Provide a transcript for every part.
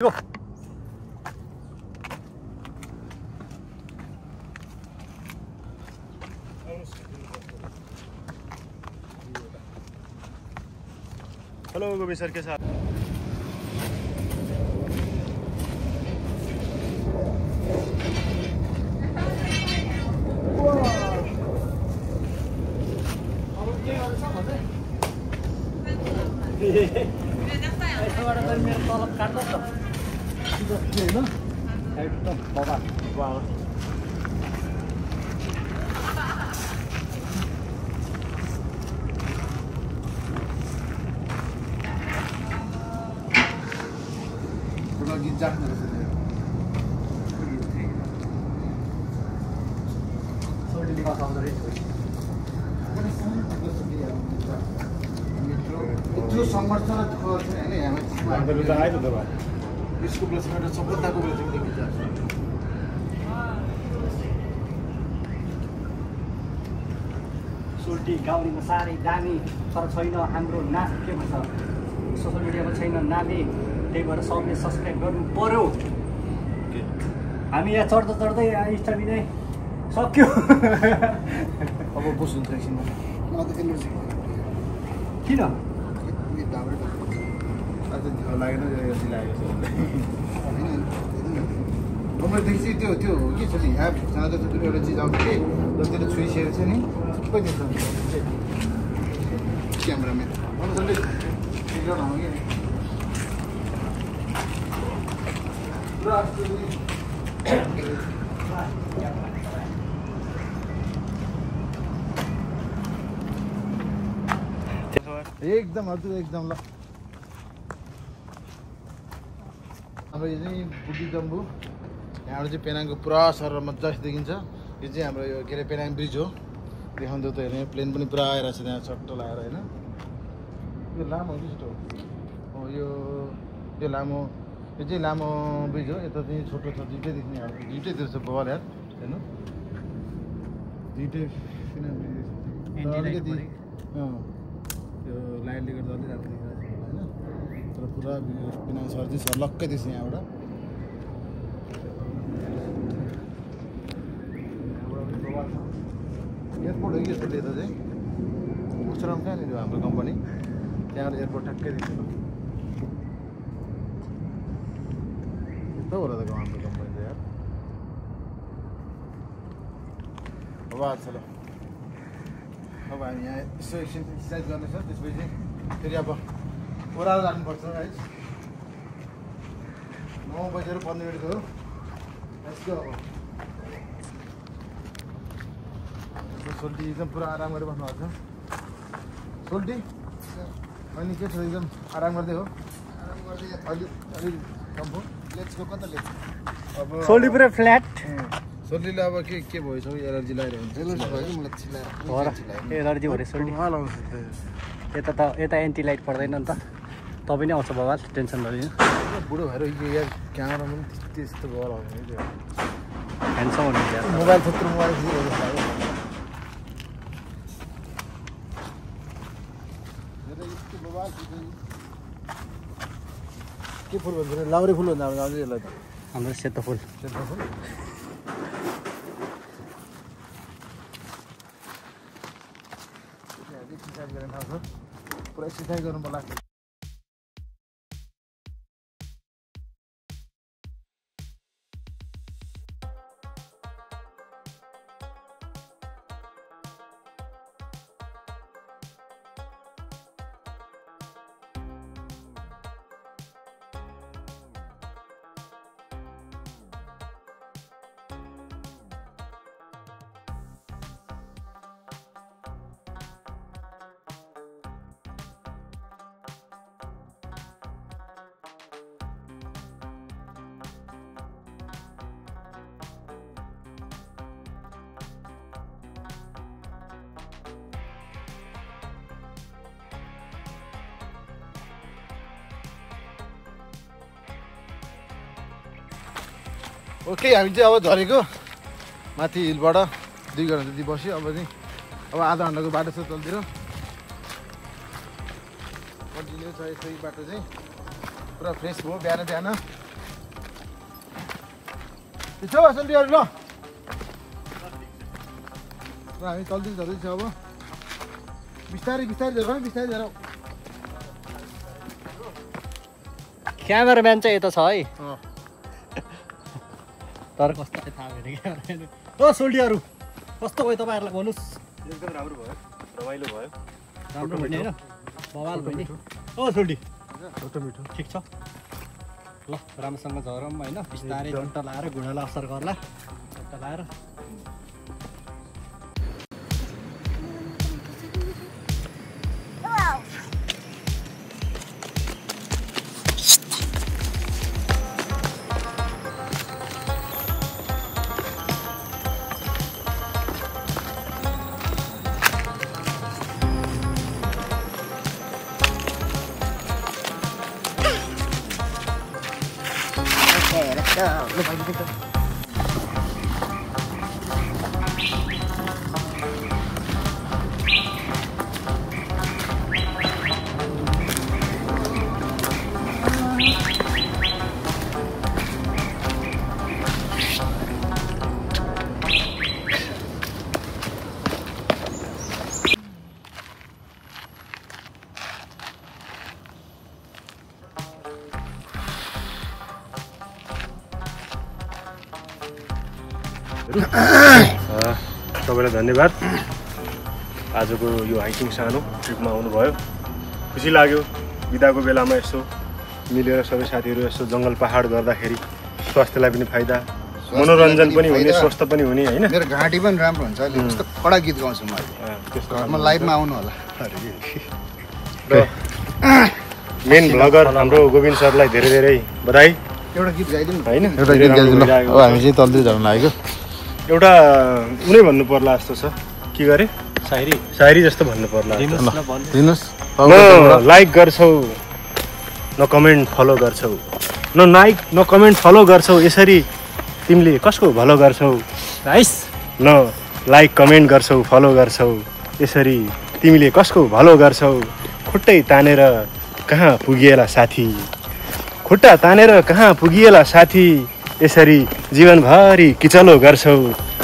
Go. Hello गोभी sir के साथ मेरो तलब काट्नु त होइन एकदम बाबा जो समर्थन यसको प्लसबाट सफलताको सोल्टी गाउँमा साह्रै दामी तर छैन हाम्रो नाच के भन्छ सोसियल मिडियामा छैन नामे त्यही भएर सबले सब्सक्राइब गर्नु पर्यो हामी यहाँ चढ्दा चढ्दै स्टामिनै सक्यो अब बस हुन्छ एकछिनमा किन लागेन गम्मेन्टदेखि चाहिँ त्यो के छ नि एप जाँदा चाहिँ एउटा चिज आउँछ कि जसले छोइसकेको छ नि सबै देख्छ क्यामेराम्यान मजाले चिल्ड्रन हो कि एकदम हजुर एकदम ल हाम्रो यो चाहिँ बुढी जम्बु यहाँबाट चाहिँ पेनाङको पुरा सर मजाले देखिन्छ यो चाहिँ हाम्रो यो के अरे पेनाङ ब्रिज हो देखाउँदा त हेर्ने प्लेन पनि पुरा आइरहेको छ त्यहाँ चट्टो लगाएर होइन यो लामो हो हो यो लामो यो चाहिँ लामो ब्रिज हो यता चाहिँ छोटो छ दुइटै देख्ने हाम्रो दुइटैतिर छ बवाल यार हेर्नु दुइटै अलिकति त्यो लाइटले गर्दा अलिक राम्रो देखिरहेको छ होइन तर पुरा पेनाङ सर चाहिँ सर्लक्कै देख्छ यहाँबाट एयरपोर्ट हो कि यस्तो यता चाहिँ उच्चराम कहाँनिर हो हाम्रो कम्पनी त्यहाँबाट एयरपोर्ट ठ्याक्कै देख्छ यस्तो होला त हाम्रो कम्पनी त यार अब आज ल अब हामी यहाँ यसो एकछिन एक्सर्साइज गर्नेछ त्यसपछि फेरि अब ओह्रालो राख्नुपर्छ है 9:15 हो यसको अब सोल्टी एकदम पुरा आराम गरेर बस्नुभएको छ सोल्टी अनि के छ एकदम आराम गर्दै हो आराम गर्दै अलि कम्फो लेट्स गो कता लेट्स अब सोल्टी पुरै फ्ल्याट सोल्टीले अब के भएछ एलर्जी लगाइरहेको हुन्छ एलर्जी भयो सोल्टी यता एन्टी लाइट पर्दैन नि त तपाईँ नै आउँछ बवाल टेन्सन नलिनु बुढो भएर यार क्यामेरा पनि त्यस्तो बवाल आउँछ ह्यान्डसम हुनुहुन्छ मोबाइल थुप्रो मोबाइल के फुल भन्छ लाउरे फुल भन्छ हाम्रो यसलाई त हाम्रो सेतो फुल पुरा एक्सर्साइज गर्नु पर्ला ओके हामी चाहिँ अब झरेको माथि हिलबाट 2 घन्टा जति बस्यो अब चाहिँ अब आधा घन्टाको बाटो छ तलतिर कन्टिन्यू छ यसै बाटो चाहिँ पुरा फ्रेस भयो बिहान त्यसो भए जल्दीहरू ल हामी चल्दैछ अब बिस्तारै झर बिस्तारै झर क्यामेराम्यान चाहिँ यता छ है तर कस्तो थाहा भएन क्यामेराम्यान ओ सोल्टीहरू कस्तो भयो तपाईँहरूलाई भन्नुहोस् एकदम राम्रो भयो रमाइलो भयो राम्रो भयो नि होइन बवाल भयो नि ओ सोल्टी छोटो मिठो ठिक छ ल राम्रोसँग झरौँ होइन बिस्तारै डन्टा लाएर घुँडालाई असर गर्ला डन्टा लाएर तपाईँलाई धन्यवाद आजको यो हाइकिङ सानो ट्रिपमा आउनुभयो खुसी लाग्यो बिदाको बेलामा यसो मिलेर सबै साथीहरू यसो जङ्गल पहाड गर्दाखेरि स्वास्थ्यलाई पनि फाइदा मनोरञ्जन पनि हुने स्वस्थ पनि हुने होइन मेरो घाँटी पनि राम्रो हुन्छ अहिले कस्तो कडा गीत गाउँछु म घरमा लाइभमा आउनु होला र मेन भ्लगर हाम्रो गोविन्द सरलाई धेरै धेरै बधाई एउटा गीत गाइदिउँ होइन एउटा गीत गाइदिउँ ल अब हामी चाहिँ तल्दै झर्न लागेको एउटा उनी भन्नु पर्ला जस्तो छ के गरे सायरी जस्तो भन्नु पर्ला दिनुहोस् न लाइक गर्छौ न कमेन्ट फलो गर्छौ न कमेन्ट फलो गर्छौ यसरी तिमीले कसको भलो गर्छौ नाइस न लाइक कमेन्ट गर्छौ फलो गर्छौ यसरी तिमीले कसको भलो गर्छौ खुट्टै तानेर कहाँ पुगिएला साथी खुट्टा तानेर कहाँ पुगिएला साथी यसरी जीवनभरि किचलो गर्छौ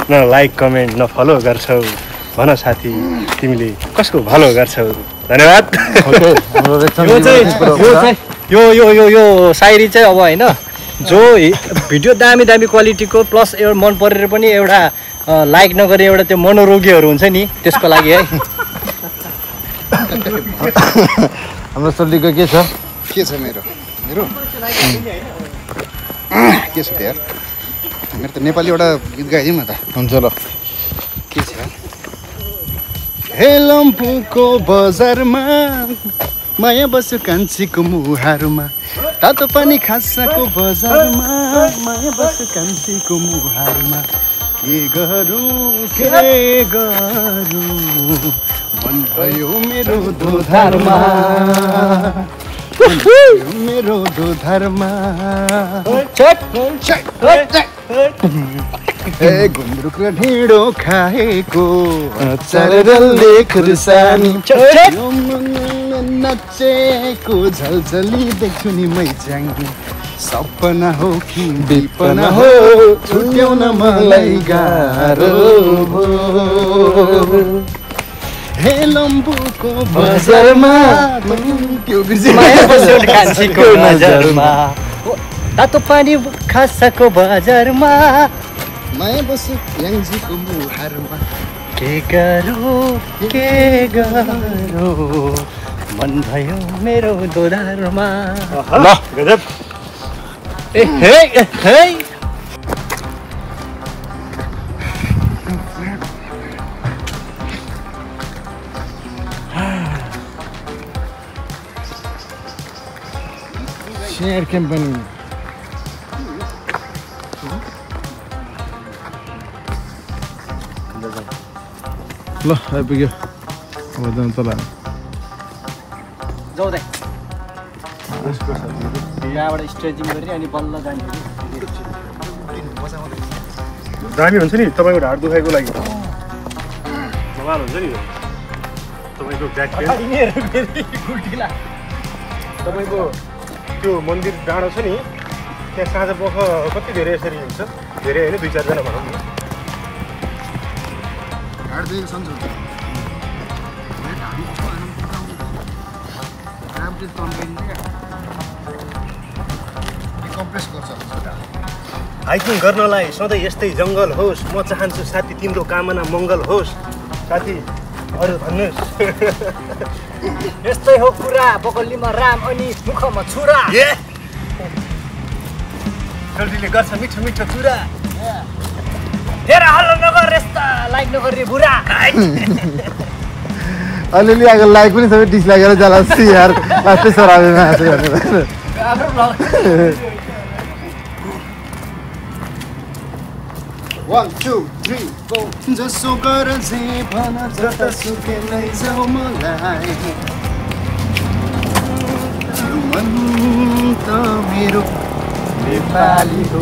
न लाइक कमेन्ट न फलो गर्छौ भन साथी तिमीले कसको भलो गर्छौ धन्यवाद यो सायरी चाहिँ अब होइन जो भिडियो दामी क्वालिटीको प्लस एउटा मन परेर पनि एउटा लाइक नगरे एउटा त्यो मनोरोगीहरू हुन्छ नि त्यसको लागि है हाम्रो सोल्टीको के छ मेरो के छ यार मेरो त नेपाली एउटा गीत गाइदिउँ न त हुन्छ ल के छ हे लम्फूको बजारमा माया बस्यो कान्छीको मुहारमा तातो पानी खासाको बजारमा माया बस्यो कान्छीको मुहारमा के गरौँ मन भयो मेरो दोधारमा मेरो दोधारमा गुन्द्रुक र ढिँडो खाएको चरले खुर्सानी नचेको झलझली देख्छु नि मैचाङ्गी सपना हो कि विपना हो छुट्याउन मलाई गाह्रो हे लम्बुको बजारमा तातो पानी खासाको बजारमा माया बस्यो याङजीको मुहारमा के गरौँ मन भयो मेरो दोधारमा ल गजब हे शेयर क्याम्पेन ल आइपुग्यो अब जाउँ तल जाउँ दाइ यहाँबाट स्ट्रेचिङ गरी अनि बल्ल जाने दामी हुन्छ नि तपाईँको ढाड दुखाइको लागि बवाल हुन्छ नि तपाईँको ज्याकेट तपाईँको त्यो मन्दिर डाँडो छ नि त्यहाँ साँझ पख कति धेरै यसरी हुन्छ धेरै होइन 2-4 जना भनौँ न हाटदेखि सन्चो हुन्छ कम्प्रेस गर्छ हाइकिङ गर्नलाई सधैँ यस्तै जङ्गल होस् म चाहन्छु साथी तिम्रो कामना मङ्गल होस् साथी अरू भन्नुहोस् यस्तै हो कुरा बगल्लीमा राम अनि मुखमा छुरा जल्दीले गर्छ मिठो मिठो कुरा हेर हल्ला नगर यस्ता लाइक नगर्ने बुढा अलिअलि आएको लाइक पनि सबै डिसलाइक गरेर जाला यार लास्टै सराबेमा हाँसो गर्ने हाम्रो भ्लग 1 2 3 4 जसो गर जे भन जतासुकै लैजाऊ मलाई मन त मेरो नेपाली हो